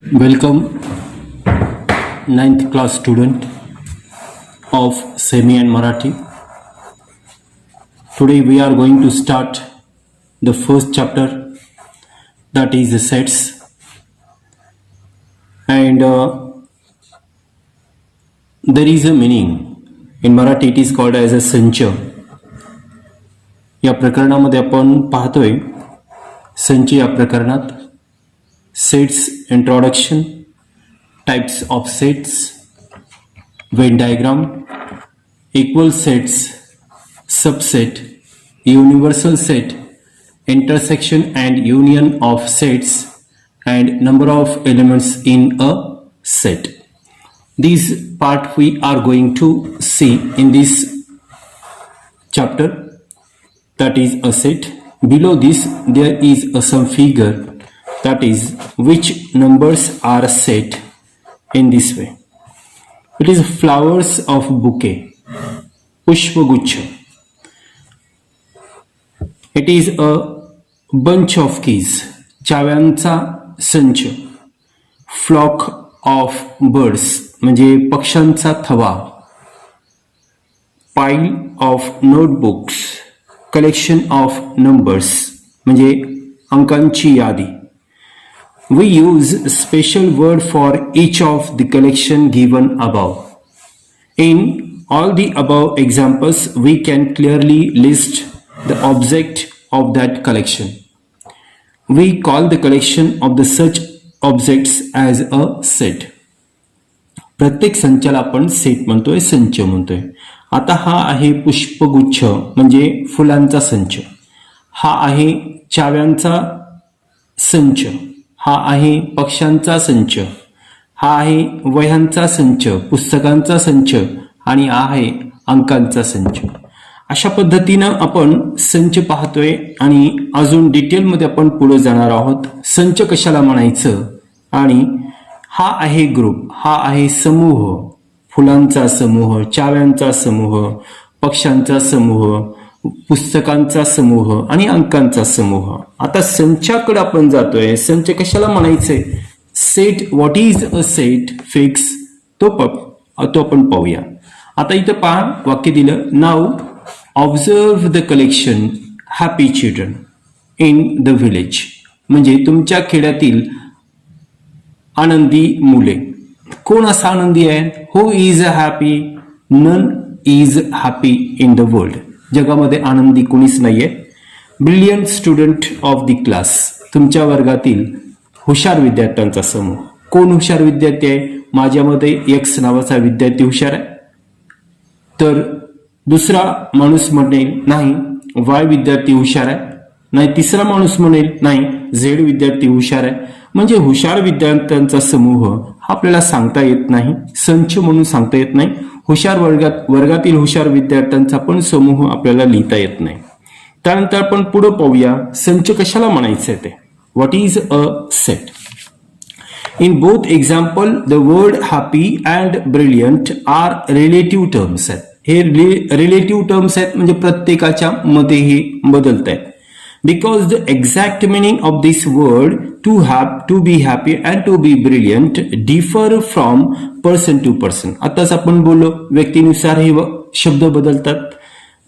Welcome, ninth class student of Semi and Marathi. Today we are going to start the first chapter, that is the sets, and there is a meaning. In Marathi it is called as a संच. या प्रकरणामध्ये आपण पाहतोय संच या प्रकरणात sets introduction, types of sets, Venn diagram, equal sets, subset, universal set, intersection and union of sets, and number of elements in a set. These part we are going to see in this chapter, that is a set. Below this there is a some figure, that is which numbers are set in this way. It is flowers of bouquet, pushpaguchha. It is a bunch of keys, चाव्यांचा संच. Flock of birds म्हणजे पक्ष्यांचा थवा. Pile of notebooks, collection of numbers म्हणजे अंकांची यादी. We use special word for each of the collection given above. In all the above examples, we can clearly list the object of that collection. We call the collection of the such objects as a set. प्रत्येक संचाला आपण set म्हणतोय, संच म्हणतोय. आता हा आहे पुष्पगुच्छ म्हणजे फुलांचा संच. हा आहे चाव्यांचा संच. हा आहे पक्ष्यांचा संच. हा आहे वह्यांचा संच, पुस्तकांचा संच, आणि हा आहे अंकांचा संच. अशा पद्धतीनं आपण संच पाहतोय आणि अजून डिटेलमध्ये आपण पुढे जाणार आहोत. संच कशाला म्हणायचं, आणि हा आहे ग्रुप, हा आहे समूह, फुलांचा समूह, चाव्यांचा समूह, पक्ष्यांचा समूह, पुस्तकांचा समूह आणि अंकांचा समूह. आता संचाकडे आपण जातोय. संच कशाला म्हणायचे, set, what is a set, fix, तो आपण पाहूया. आता इथं पहा वाक्य दिलं, नाव observe the collection happy children in the village. म्हणजे तुमच्या खेड्यातील आनंदी मुले. कोण असा आनंदी आहे, who is a happy, none is happy in the world. जगामध्ये आनंदी कोणीच नाहीये. Brilliant student of the class, तुमच्या वर्गातील हुशार विद्यार्थ्यांचा समूह. कोण हुशार विद्यार्थी आहे, माझ्यामध्ये एक्स नावाचा विद्यार्थी हुशार आहे, तर दुसरा माणूस म्हणेल नाही वाय विद्यार्थी हुशार आहे, नाही तिसरा माणूस म्हणेल नाही झेड विद्यार्थी हुशार आहे. म्हणजे हुशार विद्यार्थ्यांचा समूह हा आपल्याला सांगता येत नाही, संच म्हणून सांगता येत नाही. हुशार वर्गातील हुशार विद्यार्थ्यांचा पण समूह आपल्याला लिहिता येत नाही. त्यानंतर आपण पुढे पाहूया संच कशाला म्हणायचं ते. What is a set. In both example the word happy and brilliant are relative terms आहेत. हे रिलेटिव्ह टर्म्स आहेत म्हणजे प्रत्येकाच्या मध्ये हे बदलत आहेत. Because the exact meaning of this word to be happy and to be brilliant differ from person to person. आताच आपण बोललो व्यक्तीनुसार हे शब्द बदलतात.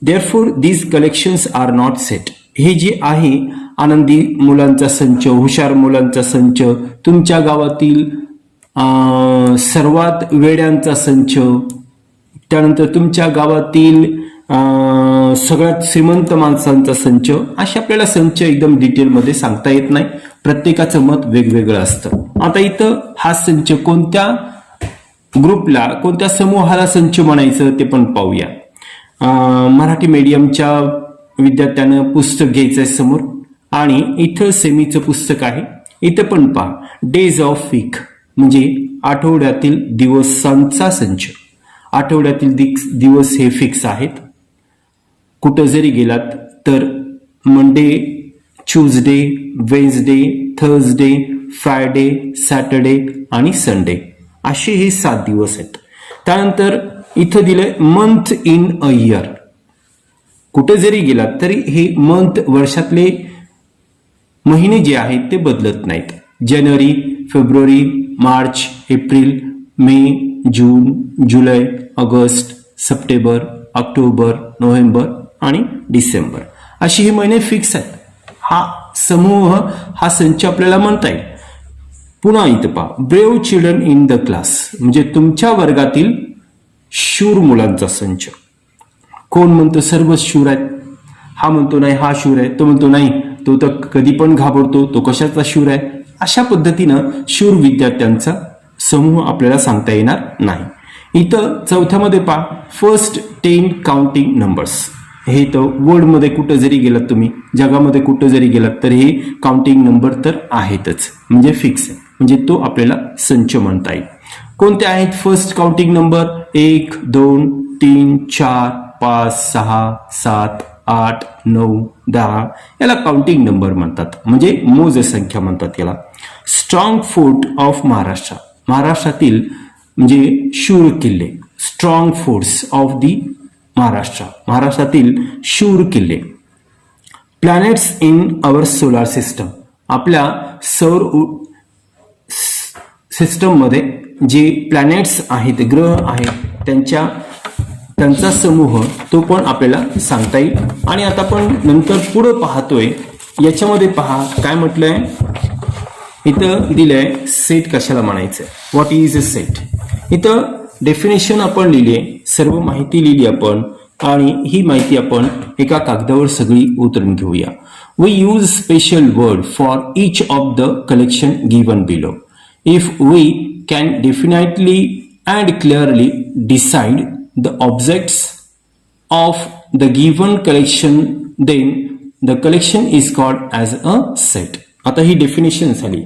Therefore these collections are not set. हे जे आहे आनंदी मुलांचा संच, हुशार मुलांचा संच, तुमच्या गावातील सर्वात वेड्यांचा संच, त्यानंतर तुमच्या गावातील सगळ्यात श्रीमंत माणसांचा संच, अशा आपल्याला संच एकदम डिटेलमध्ये सांगता येत नाही. प्रत्येकाचं मत वेगवेगळं असतं. आता इथं हा संच कोणत्या ग्रुपला, कोणत्या समूहाला संच म्हणायचं ते पण पाहूया. मराठी मीडियमच्या विद्यार्थ्यानं पुस्तक घ्यायचंय समोर, आणि इथं सेमीचं पुस्तक आहे. इथं पण पहा, डेज ऑफ वीक म्हणजे आठवड्यातील दिवसांचा संच. आठवड्यातील दिवस हे फिक्स आहेत. कुठं जरी गेलात तर Monday, Tuesday, Wednesday, Thursday, Friday, Saturday आणि संडे असे हे 7 दिवस आहेत. त्यानंतर इथं दिलंय मंथ इन अ इयर. कुठे जरी गेलात तरी हे मंथ, वर्षातले महिने जे आहेत ते बदलत नाहीत. जानेवारी, फेब्रुवारी, मार्च, एप्रिल, मे, जून, जुलै, ऑगस्ट, सप्टेंबर, ऑक्टोबर, नोव्हेंबर आणि डिसेंबर अशी हे महिने फिक्स आहेत. हा समूह, हा संच आपल्याला म्हणता येईल. पुन्हा इथं पहा, brave children in the class म्हणजे तुमच्या वर्गातील शूर मुलांचा संच. कोण म्हणतो सर्वच शूर आहेत, हा म्हणतो नाही हा शूर आहे, तो म्हणतो नाही तो तर कधी पण घाबरतो, तो कशाचा शूर आहे. अशा पद्धतीनं शूर विद्यार्थ्यांचा समूह आपल्याला सांगता येणार नाही. इथं चौथ्यामध्ये पहा, फर्स्ट 10 काउंटिंग नंबर्स. हे तर वर्ल्डमध्ये कुठं जरी गेलात तुम्ही, जगामध्ये कुठं जरी गेलात तर हे काउंटिंग नंबर तर आहेतच, म्हणजे फिक्स आहे, म्हणजे तो आपल्याला संच म्हणता येईल. कोणते आहेत फर्स्ट काउंटिंग नंबर? 1, 2, 3, 4, 5, 6, 7, 8, 9, 10 याला काउंटिंग नंबर म्हणतात, म्हणजे मोज संख्या म्हणतात याला. स्ट्रॉंग फोर्ट ऑफ महाराष्ट्र, महाराष्ट्रातील म्हणजे शूर किल्ले. Strong forts of the Maharashtra, महाराष्ट्रातील शूर किल्ले. Planets in our solar system, आपल्या सौर सिस्टम मध्ये जे प्लॅनेट्स आहेत, ग्रह आहेत, त्यांचा समूह तो पण आपल्याला सांगता येईल. आणि आता आपण नंतर पुढे पाहतोय, याच्यामध्ये पहा काय म्हटलंय, इथं दिलंय सेट कशाला म्हणायचं, व्हॉट इज अ सेट. इथं डेफिनेशन आपण लिहिली, सर्व माहिती लिहिली आपण, आणि ही माहिती आपण एका कागदावर सगळी उतरून घेऊया. We use special word for each of the collection given below. If we can definitely and clearly decide the objects of the given collection, then the collection is called as a set. आता ही definition झाली.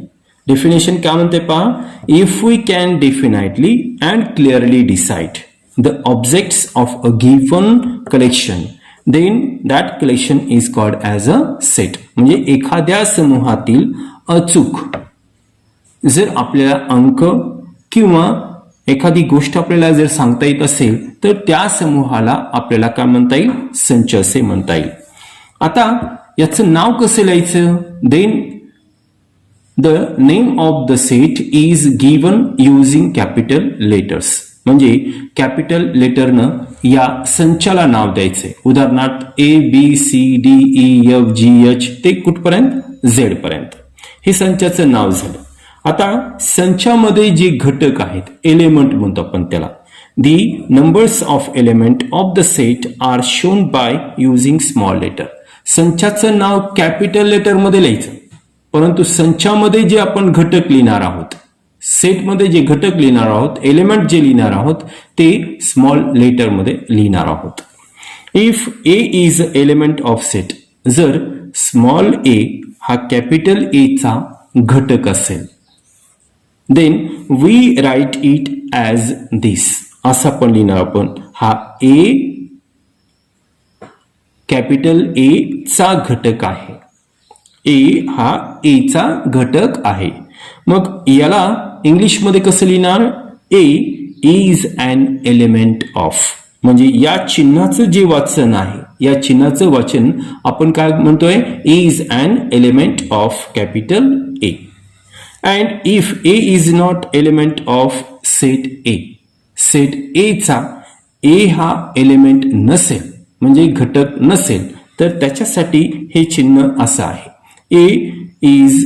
Definition काय म्हणते पहा, if we can definitely and clearly decide the objects of a given collection, then that collection is called as a set. म्हणजे एखाद्या समूहातील अचूक जर आपल्याला अंक किंवा एखादी गोष्ट आपल्याला जर सांगता येत असेल तर त्या समूहाला आपल्याला काय म्हणता येईल, संच असे म्हणता येईल. आता याचं नाव कसं लिहायचं, then the name of the set is given using capital letters. म्हणजे कॅपिटल लेटरनं या संचाला नाव द्यायचे. उदाहरणार्थ ABCDEFGH ते कुठपर्यंत, झेड पर्यंत. हे संचाचं नाव झालं. आता संचामध्ये जे घटक आहेत, एलिमेंट म्हणतो आपण त्याला, the numbers of element of the set are shown by using small letter. संचाचं नाव कॅपिटल लेटरमध्ये लिहायचं, परंतु संचामध्ये जे आपण घटक लिहिणार आहोत, सेटमध्ये जे घटक लिहिणार आहोत, एलिमेंट जे लिहिणार आहोत ते स्मॉल लेटरमध्ये लिहिणार आहोत. If A is element of set, जर स्मॉल ए हा कॅपिटल ए चा घटक असेल, then we write it as this. असं आपण लिहिणार आपण, हा ए कॅपिटल ए चा घटक आहे. ए हा ए चा घटक आहे. मग याला इंग्लिशमध्ये कसं लिहिणार, ए इज अन एलिमेंट ऑफ. म्हणजे या चिन्हाचं जे वाचन आहे, या चिन्हाचं वाचन आपण काय म्हणतोय, is an element of capital A. And if A is not element of set A, set A चा ए हा एलिमेंट नसेल, म्हणजे घटक नसेल, तर त्याच्यासाठी हे चिन्ह असं आहे, ए इज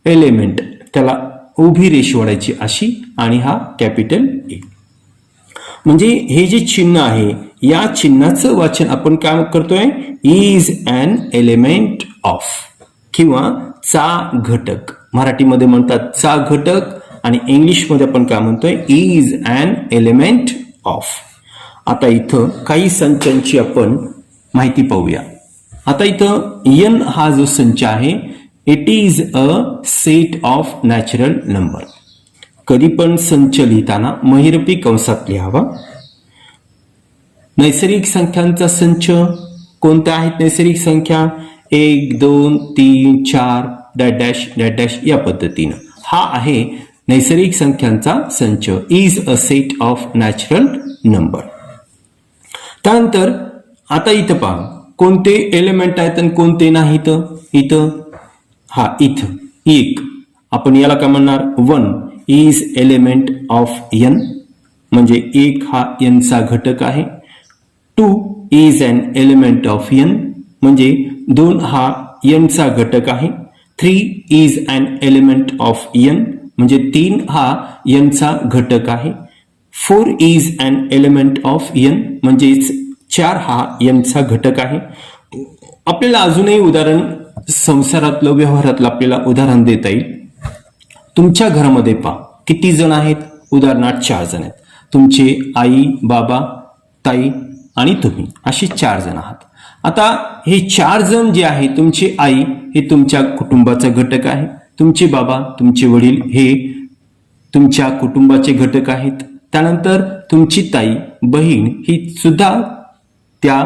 एलिमेंट, त्याला उभी रेष ओढायची अशी, आणि हा कॅपिटल ए. म्हणजे हे जे चिन्ह आहे, या चिन्हाचं वाचन आपण काय करतोय, इज अन एलिमेंट ऑफ किंवा चा घटक. मराठीमध्ये म्हणतात चा घटक, आणि इंग्लिशमध्ये आपण काय म्हणतोय, इज अन एलिमेंट ऑफ. आता इथं काही संचांची आपण माहिती पाहूया. आता इथं एन हा जो संच आहे, it is a set of natural number. कधी पण संच लिहिताना महिरपी कंसात लिहावा. नैसर्गिक संख्यांचा संच कोणत्या आहेत, नैसर्गिक संख्या 1, 2, 3, 4 डॅश डॅश डॅश डॅश या पद्धतीनं हा आहे नैसर्गिक संख्यांचा संच, is a set of natural number. त्यानंतर आता इथं पहा कोणते एलिमेंट आहेत आणि कोणते नाहीत. इथं हा इथं एक आपण याला काय म्हणणार, 1. इज एलिमेंट ऑफ n, म्हणजे 1 हा n चा घटक आहे. 2 is an element of n, म्हणजे 2 हा n चा घटक आहे. 3 is an element of n, म्हणजे 3 हा n चा घटक आहे. 4 is an element of n, म्हणजेच 4 हा n चा घटक आहे. आपल्याला अजूनही उदाहरण संसारातलं व्यवहारातलं आपल्याला उदाहरण देता येईल. तुमच्या घरामध्ये पहा किती जण आहेत, उदाहरणार्थ 4 जण आहेत. तुमचे आई, बाबा, ताई आणि तुम्ही, अशी 4 जण आहात. आता हे 4 जण जे आहे, तुमची आई हे तुमच्या कुटुंबाचा घटक आहे. तुमचे बाबा, तुमचे वडील हे तुमच्या कुटुंबाचे घटक आहेत. त्यानंतर तुमची ताई, बहीण ही सुद्धा त्या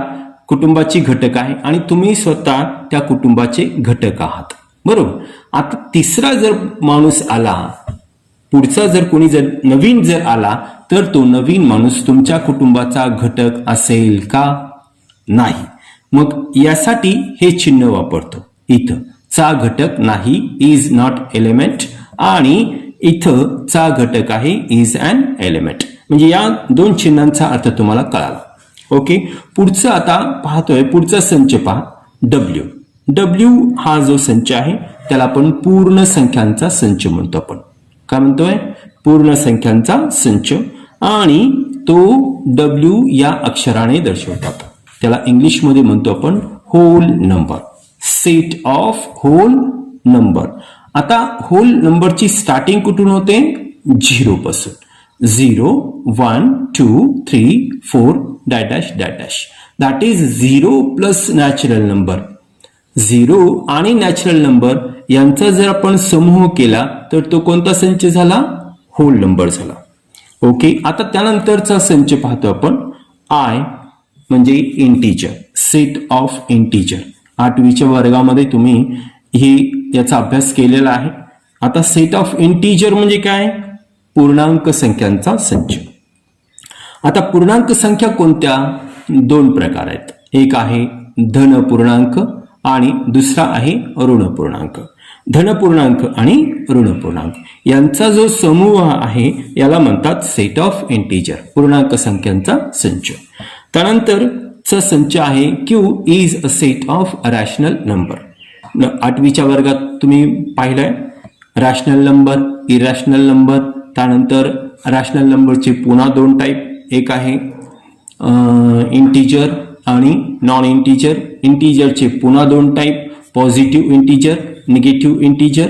कुटुंबाची घटक आहे आणि तुम्ही स्वतः त्या कुटुंबाचे घटक आहात. बरोबर. आता तिसरा जर माणूस आला, पुढचा जर कोणी जर नवीन जर आला, तर तो नवीन माणूस तुमच्या कुटुंबाचा घटक असेल का? नाही. मग यासाठी हे चिन्ह वापरतो. इथं चा घटक नाही, इज नॉट एलिमेंट, आणि इथं चा घटक आहे, इज अन एलिमेंट. म्हणजे या 2 चिन्हांचा अर्थ तुम्हाला कळाला. ओके. पुढचं आता पाहतोय, पुढचा संच पहा, डब्ल्यू. डब्ल्यू हा जो संच आहे त्याला आपण पूर्ण संख्यांचा संच म्हणतो. आपण काय म्हणतोय? पूर्ण संख्यांचा संच. आणि तो डब्ल्यू या अक्षराने दर्शवतात. त्याला इंग्लिशमध्ये म्हणतो आपण whole number, set of whole number. आता होल नंबरची स्टार्टिंग कुठून होते? 0 पासून. 0, 1, 2, 3, 4 dash dash dash. That is 0 plus natural number. 0 आणि नॅचरल नंबर यांचा जर आपण समूह केला तर तो कोणता संच झाला? होल नंबर झाला. ओके. आता त्यानंतरचा संच पाहतो आपण, आय म्हणजे इंटीजर, सेट ऑफ इंटीजर. 8वीच्या वर्गामध्ये तुम्ही याचा अभ्यास केलेला आहे. आता सेट ऑफ इंटीजर म्हणजे काय? पूर्णांक संख्यांचा संच. आता पूर्णांक संख्या कोणत्या? 2 प्रकार आहेत. एक आहे धन पूर्णांक आणि दुसरा आहे ऋण पूर्णांक. धन पूर्णांक आणि ऋण पूर्णांक यांचा जो समूह आहे याला म्हणतात सेट ऑफ इंटीजर, पूर्णांक संख्यांचा संच. त्यानंतरचा संच आहे Q is a set of rational number. 8वीच्या वर्गात तुम्ही पाहिलंय रॅशनल नंबर, इरॅशनल नंबर. त्यानंतर रॅशनल नंबरचे पुन्हा 2 टाईप, एक आहे इंटीजर आणि नॉन इंटीजर. इंटीजरचे पुन्हा 2 type, positive integer, negative integer.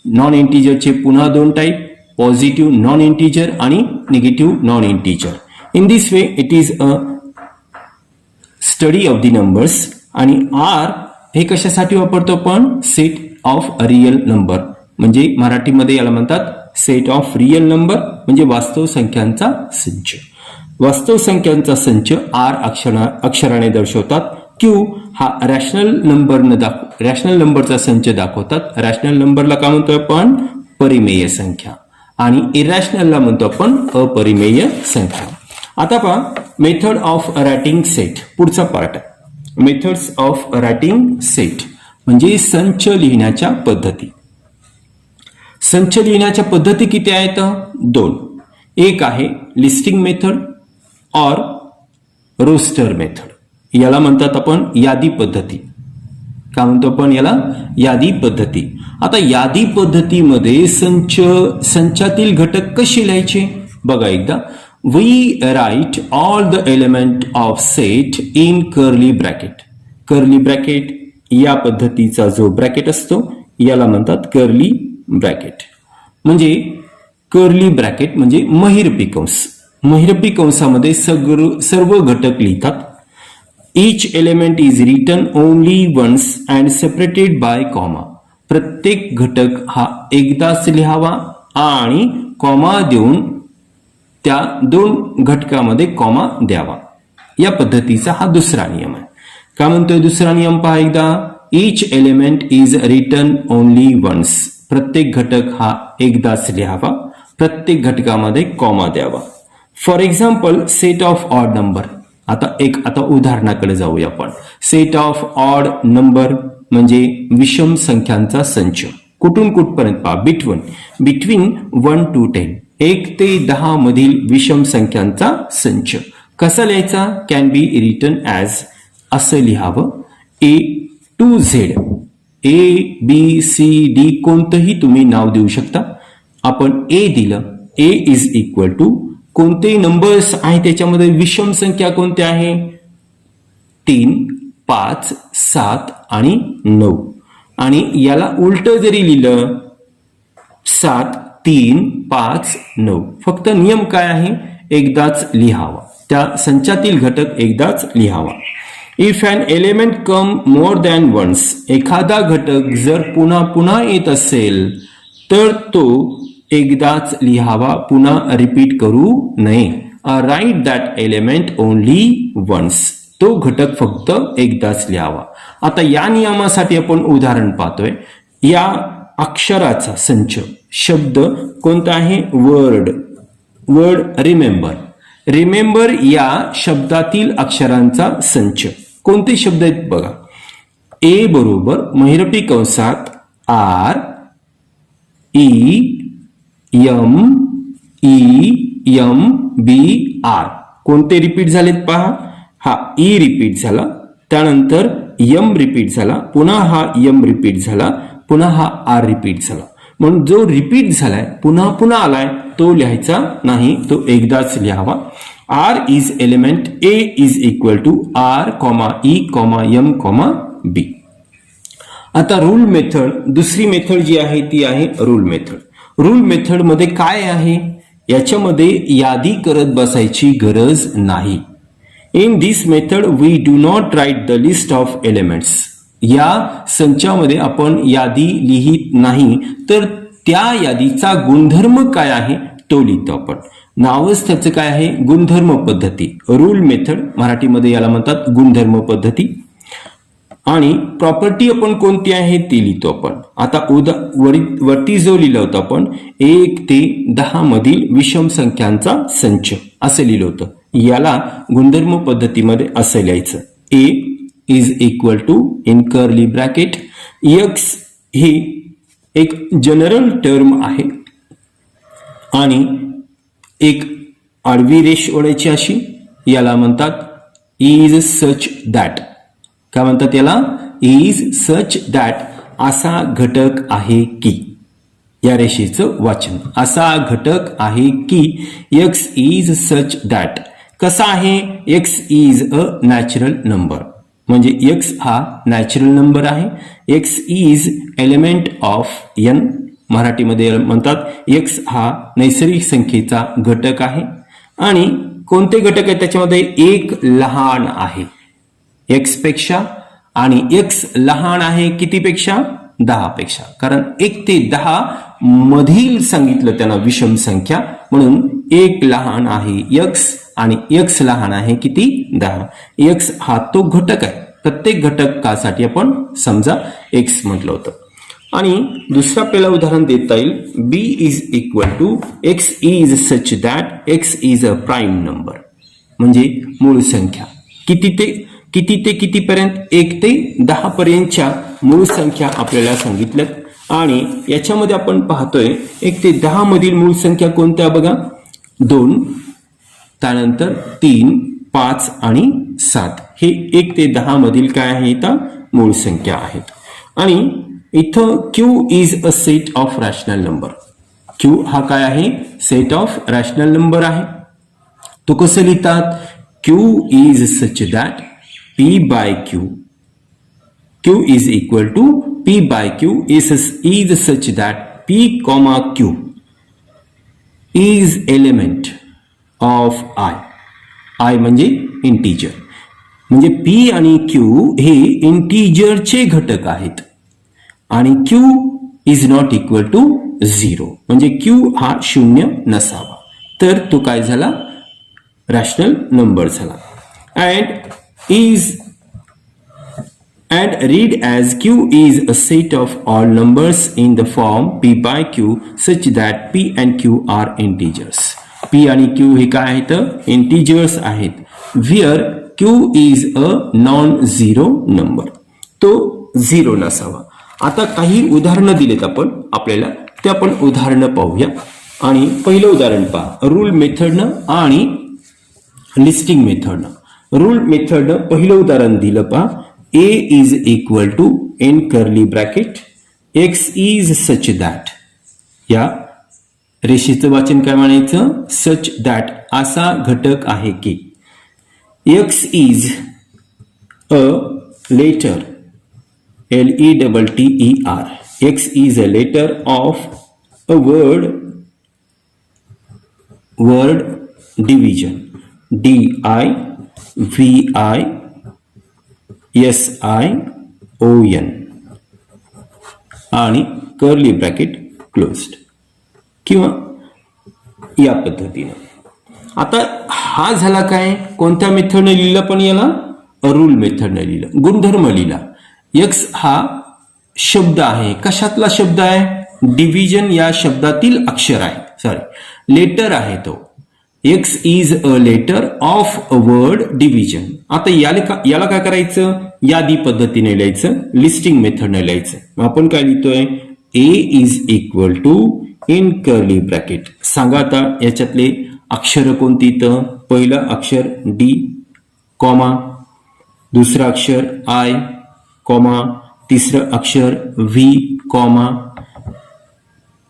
Non इंटीजरचे पुन्हा 2 टाईप, पॉझिटिव्ह नॉन इंटीजर आणि negative non integer. In this way it is a study of the numbers. आणि आर हे कशासाठी वापरतो आपण? सेट ऑफ रिअल नंबर, म्हणजे मराठीमध्ये याला म्हणतात सेट ऑफ रिअल नंबर, म्हणजे वास्तव संख्यांचा संच. वास्तव संख्यांचा संच आर अक्षराने दर्शवतात. क्यू हा रॅशनल नंबरचा संच दाखवतात. रॅशनल नंबरला काय म्हणतो आपण? परिमेय संख्या. आणि इरॅशनलला म्हणतो आपण अपरिमेय संख्या. आता पहा मेथड ऑफ रायटिंग सेट, पुढचा पार्ट आहे. मेथड्स ऑफ रायटिंग सेट म्हणजे संच लिहिण्याच्या पद्धती. संच लिहिण्याच्या पद्धती किती आहेत? 2. एक आहे लिस्टिंग मेथड और रोस्टर मेथड. याला म्हणतात आपण यादी पद्धती. काय म्हणतो आपण याला? यादी पद्धती. आता यादी पद्धतीमध्ये संचातील घटक कसे लिहायचे बघा एकदा. We write all the element of set in curly bracket. Curly bracket या पद्धतीचा जो ब्रॅकेट असतो याला म्हणतात कर्ली ब्रॅकेट. म्हणजे कर्ली ब्रॅकेट म्हणजे महिरपी कंस. महिरपी कंसामध्ये सर्व घटक लिहितात. Each element is written only once and separated by comma. प्रत्येक घटक हा एकदाच लिहावा आणि कॉमा देऊन त्या 2 घटकामध्ये कॉमा द्यावा. या पद्धतीचा हा दुसरा नियम आहे. काय म्हणतोय दुसरा नियम पहा एकदा. Each element is written only once. प्रत्येक घटक हा एकदाच लिहावा, प्रत्येक घटकामध्ये कॉमा द्यावा. For example set of odd number. आता उदाहरणाकडे जाऊया आपण. सेट ऑफ ऑड नंबर म्हणजे विषम संख्यांचा संच. कुठून कुठपर्यंत पहा, बिटवीन 1 to 10, 1 ते 10 मधील विषम संख्यांचा संच. कसा लिहायचा? कॅन बी रिटन ॲज, असं लिहावं, A to Z, ABCD कोणतंही तुम्ही नाव देऊ शकता. आपण A दिलं, A इज इक्वल टू कोणते नंबर्स आहे त्याच्यामध्ये, विषम संख्या कोणत्या आहे? 3, 5, 7 आणि 9. आणि याला उलट जरी लिहिलं 7, 3, 5, 9, फक्त नियम काय आहे? एकदाच लिहावा, त्या संचातील घटक एकदाच लिहावा. If an element come more than once, एखादा घटक जर पुन्हा पुन्हा येत असेल तर तो एकदाच लिहावा, पुन्हा रिपीट करू नये. Write that element only once, तो घटक फक्त एकदाच लिहावा. आता या नियमासाठी आपण उदाहरण पाहतोय. या अक्षराचा संच, शब्द कोणता आहे? वर्ड रिमेंबर या शब्दातील अक्षरांचा संच. कोणते शब्द आहेत बघा. ए बरोबर महिरपी कंसात REMEMBR. कोणते रिपीट झालेत पहा. हा ई रिपीट झाला, त्यानंतर यम रिपीट झाला, पुन्हा हा यम रिपीट झाला, पुन्हा हा आर रिपीट झाला. म्हणून जो रिपीट झालाय, पुन्हा पुन्हा आलाय, तो लिहायचा नाही, तो एकदाच लिहावा. R is element A is equal to R, E, M, B. आता रूल मेथड, दुसरी मेथड जी आहे ती आहे रूल मेथड. रूल मेथड मध्ये काय आहे? याच्यामध्ये यादी करत बसायची गरज नाही. In this method we do not write the list of elements. या संचामध्ये आपण यादी लिहित नाही, तर त्या यादीचा गुणधर्म काय आहे तो लिहितो आपण. नावच त्याचं काय आहे? गुणधर्म पद्धती. रूल मेथड, मराठीमध्ये याला म्हणतात गुणधर्म पद्धती. आणि प्रॉपर्टी आपण कोणती आहे ती लिहितो आपण. आता वरती जो लिहिलं होतं आपण 1 ते 10 मधील विषम संख्यांचा संच असं लिहिलं होतं. याला गुणधर्म पद्धतीमध्ये असं लिहायचं. A is equal to in curly bracket X ही एक जनरल टर्म आहे आणि एक आडवी रेष ओढायची अशी, याला म्हणतात इज सच दॅट. काय म्हणतात याला? Is such that. असा घटक आहे की, या रेषेचं वाचन असा घटक आहे की एक्स इज सच दॅट. कसा आहे? X is a natural number, म्हणजे एक्स हा नॅचरल नंबर आहे. X is element of N, मराठीमध्ये म्हणतात एक्स हा नैसर्गिक संख्येचा घटक आहे. आणि कोणते घटक आहे त्याच्यामध्ये? एक लहान आहे एक्स पेक्षा, आणि एक्स लहान आहे कितीपेक्षा? 10 पेक्षा. कारण 1 ते 10 मधील सांगितलं त्यांना विषम संख्या, म्हणून एक लहान आहे एक्स आणि एक्स लहान आहे किती? 10. एक्स हा तो घटक आहे. प्रत्येक घटकासाठी आपण समजा एक्स म्हटलं होतं. आणि दुसरं आपल्याला उदाहरण देता येईल. B is equal to X is such that x is a prime number, म्हणजे मूळ संख्या. किती ते कितीपर्यंत? 1 ते 10 पर्यंतच्या मूळ संख्या आपल्याला सांगितल्यात. आणि याच्यामध्ये आपण पाहतोय 1 ते 10 मधील मूळ संख्या कोणत्या बघा. 2, त्यानंतर 3, 5 आणि 7 हे 1 ते 10 मधील काय आहेत? मूळ संख्या आहेत. आणि इथं Q is a set of rational number. Q हा काय आहे? सेट ऑफ रॅशनल नंबर आहे. तो कसं लिहितात? Q is such that P by Q is equal to P by Q is such that P comma Q is element of I म्हणजे integer. म्हणजे P आणि Q हे इंटिजरचे घटक आहेत. आणि Q is not equal to 0, म्हणजे Q हा 0 नसावा, तर तो काय झाला? रॅशनल नंबर झाला. And read as Q is a set of all numbers in the form P by Q such that P and Q are integers. P आणि Q हे काय आहेत? इंटिजर्स आहेत. Where Q is a non-zero number, तो 0 नसावा. आता काही उदाहरणं दिलेत आपण आपल्याला, ते आपण उदाहरणं पाहूया. आणि पहिलं उदाहरण पहा, रूल मेथडनं आणि लिस्टिंग मेथडनं. रूल मेथडनं पहिलं उदाहरण दिलं पहा, a is equal to in curly bracket x is such that. या रेषेचं वाचन काय म्हणायचं, सच दॅट, असा घटक आहे की. x is a letter, LETTER, x is a letter of a word division, DIVISION आणि कर्ली ब्रॅकेट क्लोज्ड किंवा या पद्धतीनं. आता हा झाला काय, कोणत्या मेथडने लिहिलं, पण याला रूल मेथडने लिहिलं, गुणधर्म लिहिला. एक्स हा शब्द आहे, कशातला शब्द आहे, डिव्हिजन या शब्दातील अक्षर आहे, सॉरी लेटर आहे तो. X is a letter of a word division. आता याला काय करायचं, यादी पद्धतीने लिहायचं, लिस्टिंग मेथडने लिहायचं. आपण काय लिहितोय, A is equal to in curly bracket. सांगा आता याच्यातले अक्षर कोणती, तर पहिलं अक्षर डी कॉमा, दुसरं अक्षर आय कॉमा, तिसरं अक्षर व्ही कॉमा,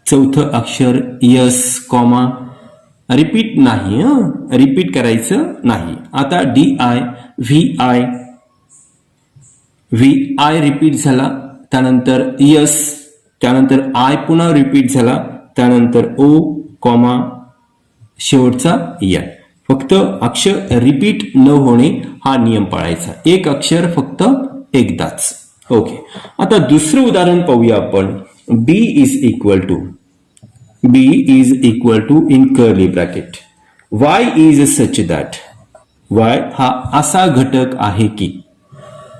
चौथं अक्षर यस कॉमा. रिपीट नाही, रिपीट करायचं नाही. आता DI VI रिपीट झाला, त्यानंतर यस, त्यानंतर आय पुन्हा रिपीट झाला, त्यानंतर ओ कॉमा, शेवटचा एन. फक्त अक्षर रिपीट न होणे हा नियम पाळायचा, एक अक्षर फक्त एकदाच. ओके. आता दुसरं उदाहरण पाहूया आपण. B is equal to in curly bracket Y is such that. Y हा असा घटक आहे की.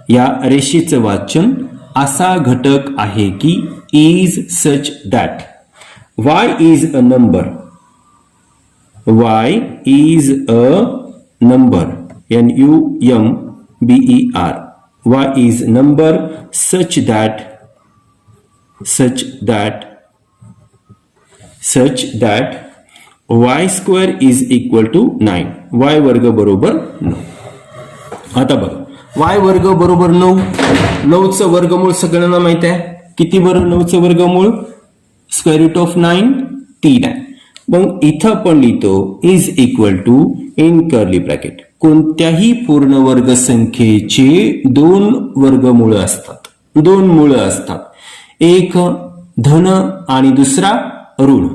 या रेषेचं वाचन असा घटक आहे की, is such that. Y is a number, Y is a number, NUMBER. Y is number such that y square is equal to 9. y वर्ग बरोबर 9. आता बघा, y वर्ग बरोबर 9. 9चं वर्गमूळ सगळ्यांना माहित आहे, किती बरं 9चं वर्गमूळ, स्क्वेअर रूट ऑफ 9 3 आहे. मग इथं आपण लिहितो is equal to in curly bracket. कोणत्याही पूर्ण वर्ग संख्येचे दोन वर्गमूळ असतात, दोन मुळं असतात, एक धन आणि दुसरा ऋण.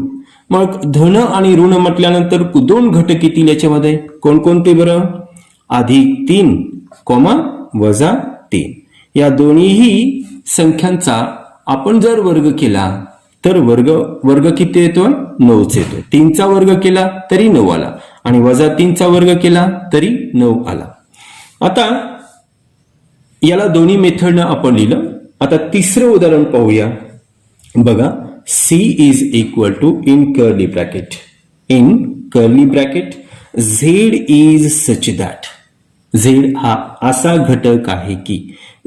मग धन आणि ऋण म्हटल्यानंतर दोन घटक येतील याच्यामध्ये, कोणकोणते बरं, +3 कॉमा -3. या दोन्हीही संख्यांचा आपण जर वर्ग केला तर वर्ग किती येतो, 9च येतो. 3चा वर्ग केला तरी 9 आला आणि -3चा वर्ग केला तरी 9 आला. आता याला दोन्ही मेथडनं आपण लिहिलं. आता तिसरं उदाहरण पाहूया. बघा, C is equal to in curly bracket Z is such that. Z हा असा घटक आहे की.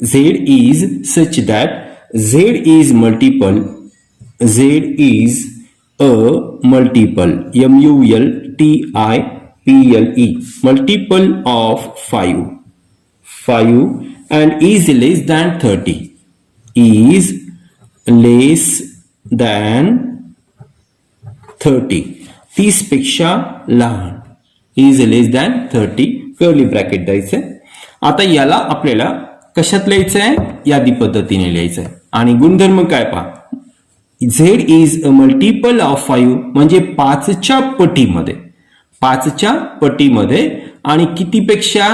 Z is such that Z is multiple, Z is a multiple, MULTIPLE, multiple of 5 and is less than 30. Is less than 30, 30 पेक्षा लहान. is less than 30 curly bracket द्यायचं. आता याला आपल्याला कशात लिहायचं आहे, यादी पद्धतीने लिहायचं आहे. आणि गुणधर्म काय पहा, Z is a multiple of 5 म्हणजे 5च्या पटीमध्ये, 5च्या पटीमध्ये, आणि कितीपेक्षा,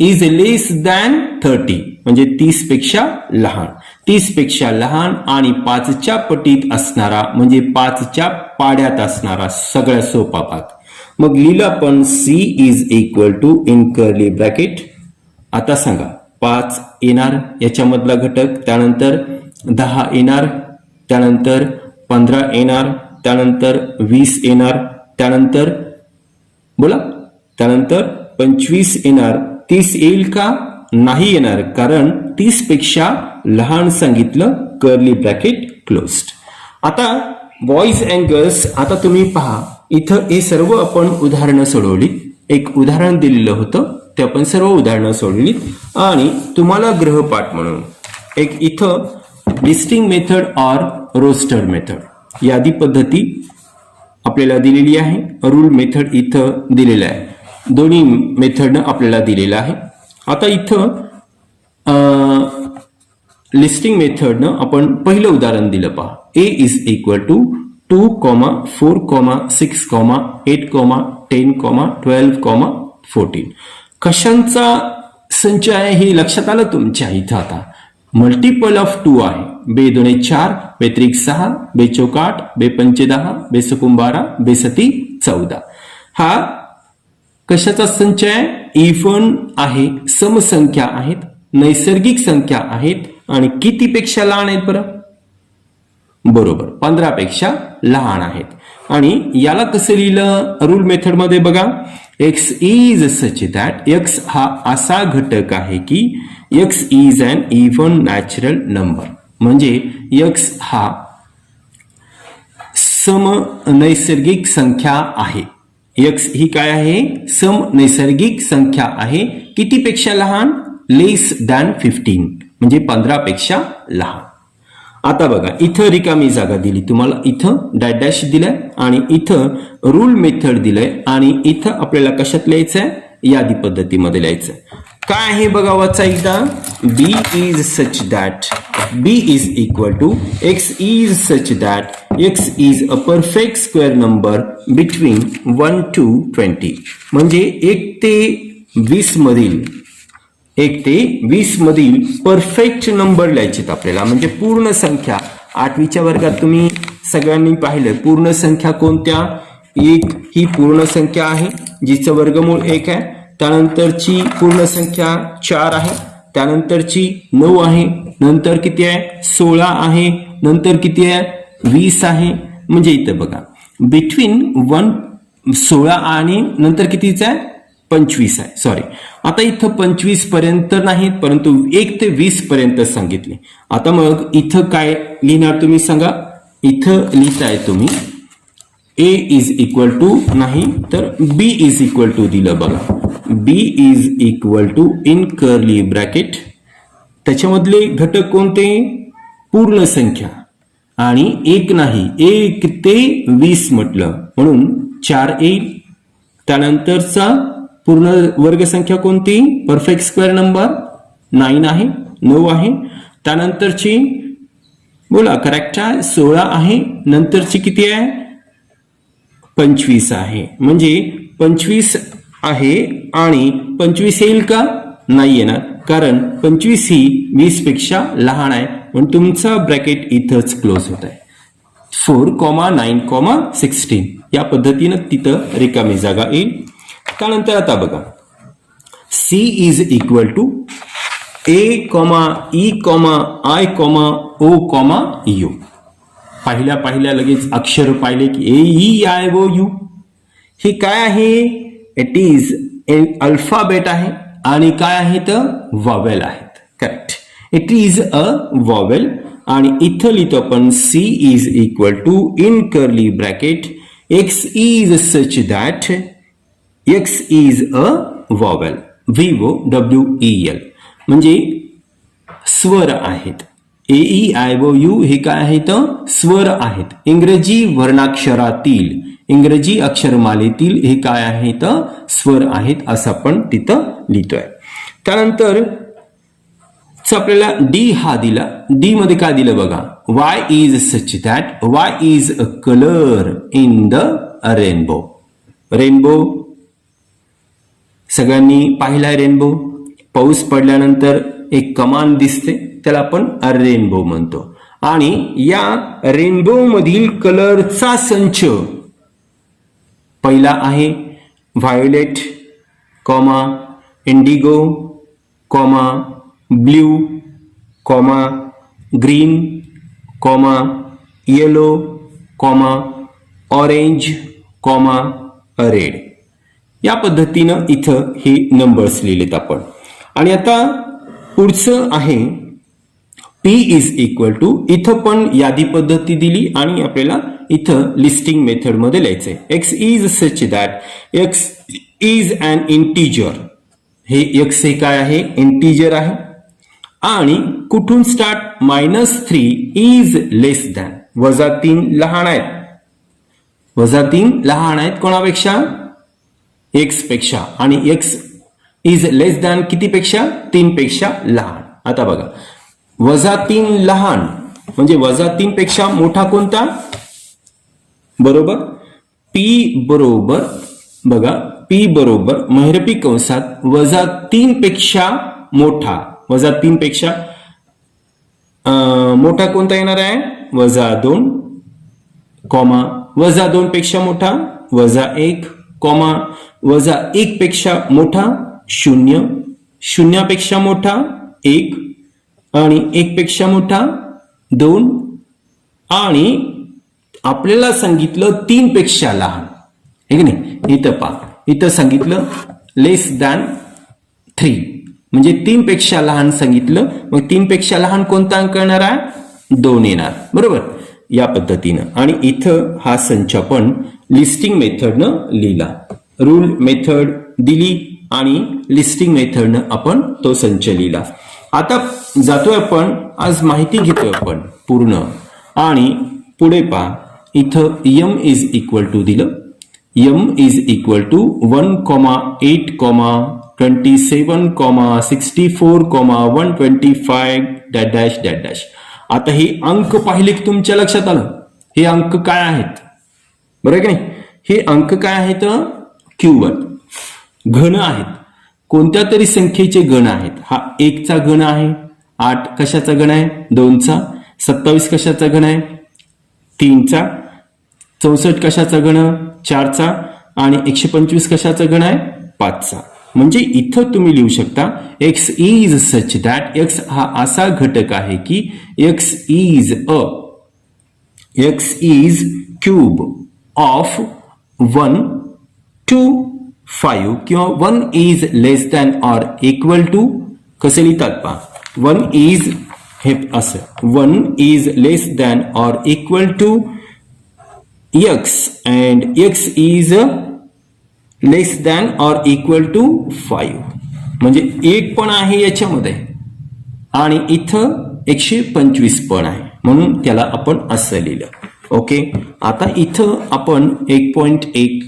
is less than 30 म्हणजे 30 पेक्षा लहान. 30 पेक्षा लहान आणि 5च्या पटीत असणारा म्हणजे 5च्या पाड्यात असणारा सगळ्यात सोपा भाग. मग लिहिलं आपण C is equal to in curly bracket. आता सांगा, 5 येणार याच्यामधला घटक, त्यानंतर 10 येणार, त्यानंतर 15 येणार, त्यानंतर 20 येणार, त्यानंतर बोला, त्यानंतर 25 येणार. 30 येईल का, नाही येणार, कारण 30 पेक्षा लहान सांगितलं कर्ली ब्रॅकेट क्लोज्ड. आता बॉईज अँड गर्ल्स, आता तुम्ही पहा इथं हे सर्व आपण उदाहरणं सोडवलीत. एक उदाहरण दिलेलं होतं ते आपण सर्व उदाहरणं सोडवलीत आणि तुम्हाला गृहपाठ म्हणून एक इथं listing method or roster method यादी पद्धती आपल्याला दिलेली आहे. रूल मेथड इथं दिलेलं आहे. दोन्ही मेथडनं आपल्याला दिलेलं आहे. आता इथं लिस्टिंग मेथडनं आपण पहिलं उदाहरण दिलं पहा. A is equal to 2, 4, 6, 8, 10, 12, 14. कशांचा संच आहे हे लक्षात आलं तुमच्या इथं. आता मल्टिपल ऑफ 2 आहे. बे 2 4, बे 3 6, बे 4 8, बे 5 10, बे 6 12, बे 7 14. हा कशाचा संच आहे? इव्हन आहे, समसंख्या आहेत, नैसर्गिक संख्या आहेत आणि कितीपेक्षा लहान आहेत बरं? बरोबर, 15 पेक्षा लहान आहेत. आणि याला कसं लिहिलं रूल मेथड मध्ये बघा. X is such that, x हा असा घटक आहे की x is an even natural number. म्हणजे एक्स हा सम नैसर्गिक संख्या आहे. एक्स ही काय आहे? सम नैसर्गिक संख्या आहे. कितीपेक्षा लहान? लेस दॅन 15, म्हणजे 15 पेक्षा लहान. आता बघा इथं रिकामी जागा दिली तुम्हाला. इथं डॅश डॅश दिलाय आणि इथं रूल मेथड दिलंय आणि इथं आपल्याला कशात लिहायचंय? यादी पद्धतीमध्ये लिहायचंय. काय आहे बघा वाचा एकदा. B is such that, B is equal to X is such that x is a perfect square number between 1 to 20. म्हणजे 1 ते 20 मधील 1 ते 20 मधील परफेक्ट नंबर लिहायचेत आपल्याला. म्हणजे पूर्ण संख्या. 8वीच्या वर्गात तुम्ही सगळ्यांनी पाहिलं पूर्ण संख्या कोणत्या? 1 ही पूर्ण संख्या आहे जिचं वर्गमूळ 1 आहे. त्यानंतरची पूर्ण संख्या 4 आहे. त्यानंतरची 9 आहे. नंतर किती आहे? 16 आहे. नंतर किती आहे? 20 आहे. म्हणजे इथं बघा बिटवीन 16 आणि नंतर कितीच आहे? 25 आहे. सॉरी, आता इथं 25 पर्यंत नाहीत परंतु 1 ते 20 पर्यंत सांगितले. आता मग इथं काय लिहिणार तुम्ही सांगा. इथं लिहिताय तुम्ही A इज इक्वल टू नाही तर B इज इक्वल टू दिलं बघा. B is equal to in curly bracket त्याच्यामधले घटक कोणते? पूर्ण संख्या आणि 1 नाही, 1 ते 20 म्हटलं म्हणून 4 येईल. त्यानंतरचा पूर्ण वर्गसंख्या कोणती? परफेक्ट स्क्वेअर नंबर 9 आहे, 9 आहे. त्यानंतरची बोला करेक्ट आहे 16 आहे. नंतरची किती आहे? 25 आहे. म्हणजे 25 आहे आणि 25 येईल का? नाही येणार, कारण 25 ही 20 पेक्षा लहान आहे म्हणून तुमचा ब्रॅकेट इथंच क्लोज होत आहे. 4, 9, 16 या पद्धतीनं तिथं रिकामी जागा येईल. त्यानंतर आता बघा C is equal to A, E, I, O, U. पहिल्या लगेच अक्षर पाहिले की AEIOU. हे काय आहे? इट इज अल्फाबेट आहे आणि काय आहे तर वॉवेल आहेत. Correct, it is a vowel. आणि इथं लिहितो आपण C is equal to in curly bracket x is such that x is a vowel VOWEL. म्हणजे स्वर आहेत. AEIOU हे काय आहेत? स्वर आहेत. इंग्रजी वर्णाक्षरातील इंग्रजी अक्षरमालेतील हे काय आहेत? स्वर आहेत असं आपण तिथं लिहितोय. त्यानंतर आपल्याला D हा दिला. D मध्ये काय दिलं बघा. Y is such that Y is a colour in the rainbow. Rainbow सगळ्यांनी पाहिलाय. रेनबो पाऊस पडल्यानंतर एक कमान दिसते त्याला आपण रेनबो म्हणतो. आणि या रेनबो मधील कलरचा संच पहिला आहे violet, Indigo, blue, green, yellow, orange, red. या पद्धतीनं इथं हे नंबर्स लिहिलेत आपण. आणि आता पुढचं आहे P P is equal to, इथं पण यादी पद्धती दिली आणि आपल्याला इथं लिस्टिंग मेथड मध्ये लिहायचंय. X is such that x is an integer. हे एक्स हे काय आहे, इंटिजर आहे. आणि कुठून स्टार्ट, -3 इज लेस दॅन, -3 लहान आहेत. -3 लहान आहेत कोणापेक्षा, एक्स पेक्षा. आणि एक्स इज लेस दॅन कितीपेक्षा, 3 पेक्षा लहान. आता बघा, -3 लहान म्हणजे -3 पेक्षा मोठा कोणता, बरोबर P बरोबर, बघा P बरोबर महिरपी कंसात -3 पेक्षा मोठा, -3 पेक्षा मोठा कोणता येणार आहे, -2, -2 पेक्षा मोठा -1, -1 पेक्षा मोठा 0, 0 पेक्षा मोठा 1 आणि 1 पेक्षा मोठा 2 आणि आपल्याला सांगितलं 3 पेक्षा लहान, हे की नाही. इथं पहा, इथं सांगितलं लेस दॅन 3 म्हणजे 3 पेक्षा लहान सांगितलं. मग 3 पेक्षा लहान कोणता अंक येणार आहे, 2 येणार, बरोबर, या पद्धतीनं. आणि इथं हा संच आपण लिस्टिंग मेथडनं लिहिला. रूल मेथड दिली आणि लिस्टिंग मेथडनं आपण तो संच लिहिला. आता जातोय आपण, आज माहिती घेतोय आपण पूर्ण. आणि पुढे पहा, इथं m इज इक्वल टू दिलं. m is equal to 1,8, 27, 64, 125 dash dash dash. आता हे अंक पाहिले की तुमच्या लक्षात आलं, हे अंक काय आहेत, बरोबर की नाही. हे अंक काय आहेत, Q1 घन आहेत, कोणत्या तरी संख्येचे गण आहेत. हा 1 चा गण आहे, 8 कशाचा गण आहे, 2 चा, 27 कशाचा गण आहे, 3 चा, 64 कशाचा गण, 4 चा आणि 125 कशाचा गण आहे, 5 चा. म्हणजे इथं तुम्ही लिहू शकता x is such that, x हा असा घटक आहे की x is cube of 1 to 5 किंवा 1 is less than or equal to, कसे लिहितात पहा, 1 इज हे असं, 1 is less than or equal to x and x is less than or equal to 5. म्हणजे 1 पण आहे याच्यामध्ये आणि इथं 125 पण आहे, म्हणून त्याला आपण असं लिहिलं. ओके, आता इथं आपण 1.1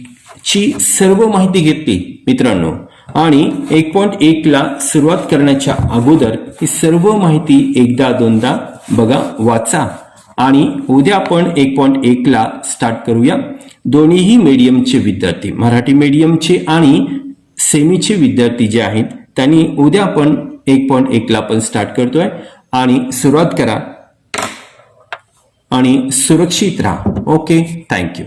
ची सर्व माहिती घेतली मित्रांनो. आणि 1.1 ला सुरुवात करण्याच्या अगोदर ही सर्व माहिती एकदा दोनदा बघा, वाचा. आणि उद्या आपण 1.1 ला स्टार्ट करूया. दोन्हीही मीडियमचे विद्यार्थी, मराठी मीडियमचे आणि सेमीचे विद्यार्थी जे आहेत त्यांनी उद्या आपण 1.1 ला पण स्टार्ट करतोय. आणि सुरुवात करा आणि सुरक्षित राहा. Okay, thank you.